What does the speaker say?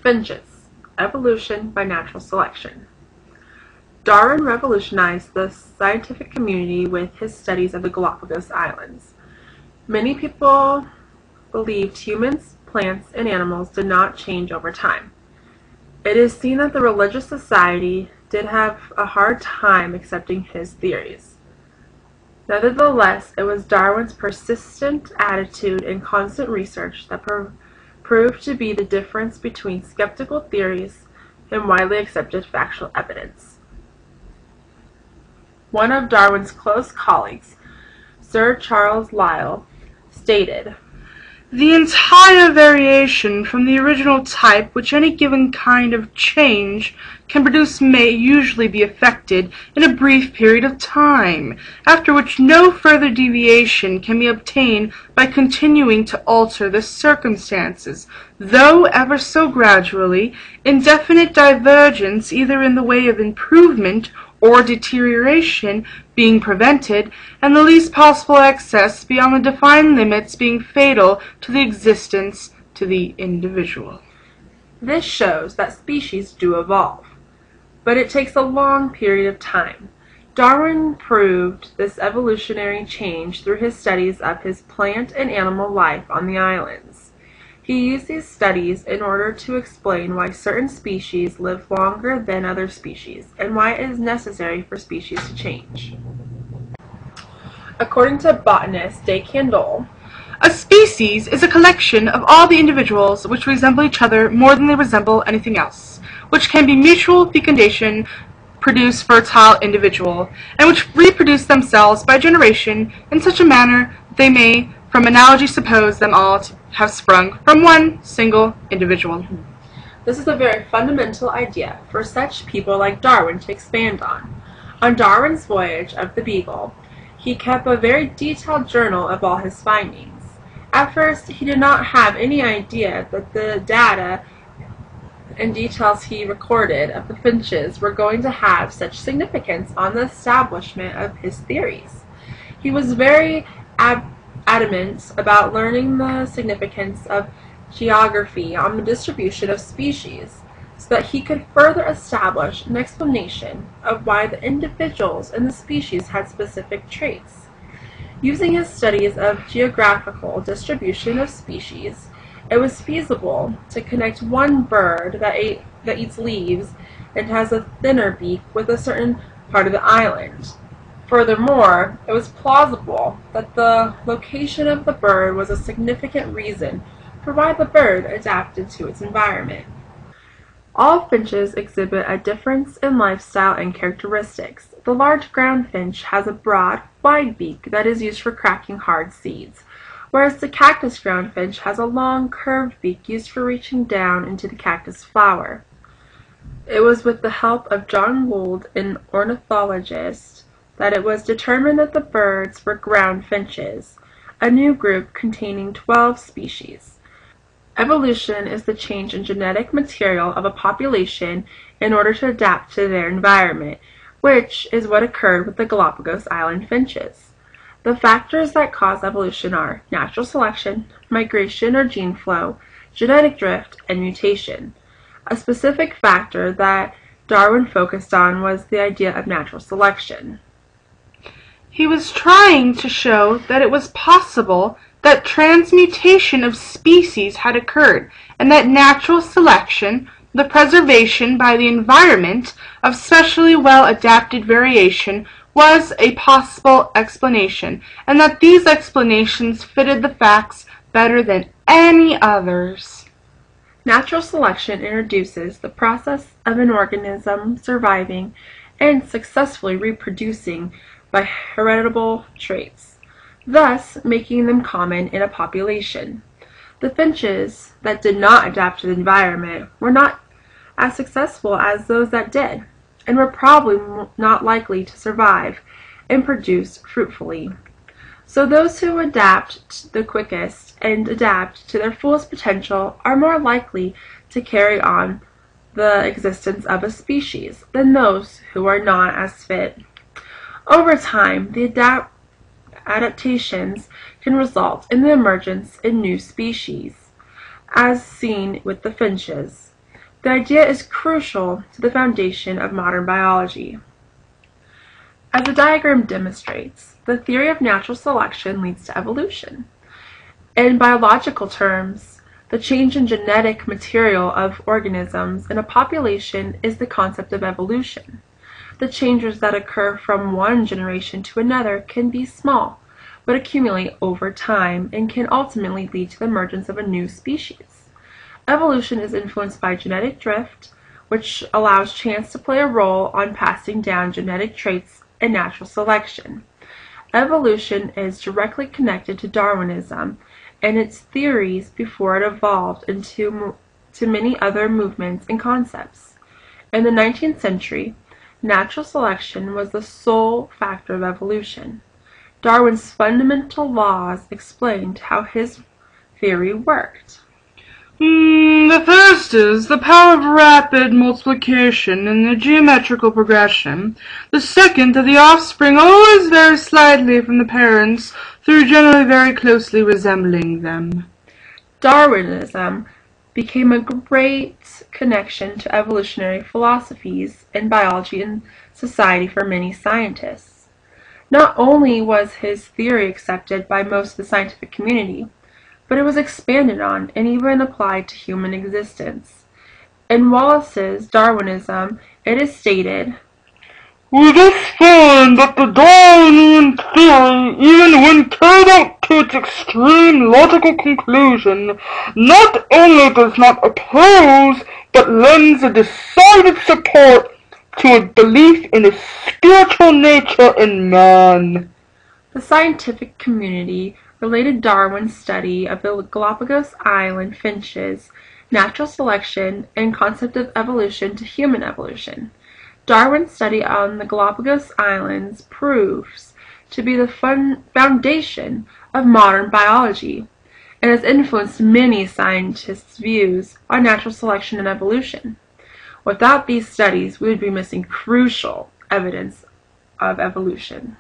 Finches, evolution by natural selection. Darwin revolutionized the scientific community with his studies of the Galapagos Islands. Many people believed humans, plants, and animals did not change over time. It is seen that the religious society did have a hard time accepting his theories. Nevertheless, it was Darwin's persistent attitude and constant research that proved to be the difference between skeptical theories and widely accepted factual evidence. One of Darwin's close colleagues, Sir Charles Lyell, stated, "The entire variation from the original type which any given kind of change can produce may usually be effected in a brief period of time, after which no further deviation can be obtained by continuing to alter the circumstances, though ever so gradually, indefinite divergence either in the way of improvement or deterioration being prevented, and the least possible excess beyond the defined limits being fatal to the existence to the individual." This shows that species do evolve, but it takes a long period of time. Darwin proved this evolutionary change through his studies of his plant and animal life on the islands. He used these studies in order to explain why certain species live longer than other species, and why it is necessary for species to change. According to botanist de Candolle, "A species is a collection of all the individuals which resemble each other more than they resemble anything else, which can be mutual fecundation, produce fertile individual, and which reproduce themselves by generation in such a manner that they may from analogy suppose them all to have sprung from one single individual." This is a very fundamental idea for such people like Darwin to expand on. On Darwin's voyage of the Beagle, he kept a very detailed journal of all his findings. At first, he did not have any idea that the data and details he recorded of the finches were going to have such significance on the establishment of his theories. He was very adamant about learning the significance of geography on the distribution of species, so that he could further establish an explanation of why the individuals in the species had specific traits. Using his studies of geographical distribution of species, it was feasible to connect one bird that eats leaves and has a thinner beak with a certain part of the island. Furthermore, it was plausible that the location of the bird was a significant reason for why the bird adapted to its environment. All finches exhibit a difference in lifestyle and characteristics. The large ground finch has a broad, wide beak that is used for cracking hard seeds, whereas the cactus ground finch has a long, curved beak used for reaching down into the cactus flower. It was with the help of John Gould, an ornithologist, that it was determined that the birds were ground finches, a new group containing 12 species. Evolution is the change in genetic material of a population in order to adapt to their environment, which is what occurred with the Galapagos Island finches. The factors that cause evolution are natural selection, migration or gene flow, genetic drift, and mutation. A specific factor that Darwin focused on was the idea of natural selection. He was trying to show that it was possible that transmutation of species had occurred, and that natural selection, the preservation by the environment of specially well-adapted variation, was a possible explanation, and that these explanations fitted the facts better than any others. Natural selection introduces the process of an organism surviving and successfully reproducing by heritable traits, thus making them common in a population. The finches that did not adapt to the environment were not as successful as those that did, and were probably not likely to survive and produce fruitfully. So those who adapt the quickest and adapt to their fullest potential are more likely to carry on the existence of a species than those who are not as fit. Over time, the adaptations can result in the emergence in new species, as seen with the finches. The idea is crucial to the foundation of modern biology. As the diagram demonstrates, the theory of natural selection leads to evolution. In biological terms, the change in genetic material of organisms in a population is the concept of evolution. The changes that occur from one generation to another can be small, but accumulate over time and can ultimately lead to the emergence of a new species. Evolution is influenced by genetic drift, which allows chance to play a role on passing down genetic traits and natural selection. Evolution is directly connected to Darwinism and its theories before it evolved into many other movements and concepts. In the 19th century, natural selection was the sole factor of evolution. Darwin's fundamental laws explained how his theory worked. The first is the power of rapid multiplication and the geometrical progression. The second, that the offspring always vary slightly from the parents through generally very closely resembling them. Darwinism became a great connection to evolutionary philosophies in biology and society for many scientists. Not only was his theory accepted by most of the scientific community, but it was expanded on and even applied to human existence. In Wallace's Darwinism, it is stated, "We thus find that the Darwinian theory, even when carried out to its extreme logical conclusion, not only does not oppose, but lends a decided support to a belief in a spiritual nature in man." The scientific community related Darwin's study of the Galapagos Island finches, natural selection, and concept of evolution to human evolution. Darwin's study on the Galapagos Islands proves to be the foundation of modern biology and has influenced many scientists' views on natural selection and evolution. Without these studies, we would be missing crucial evidence of evolution.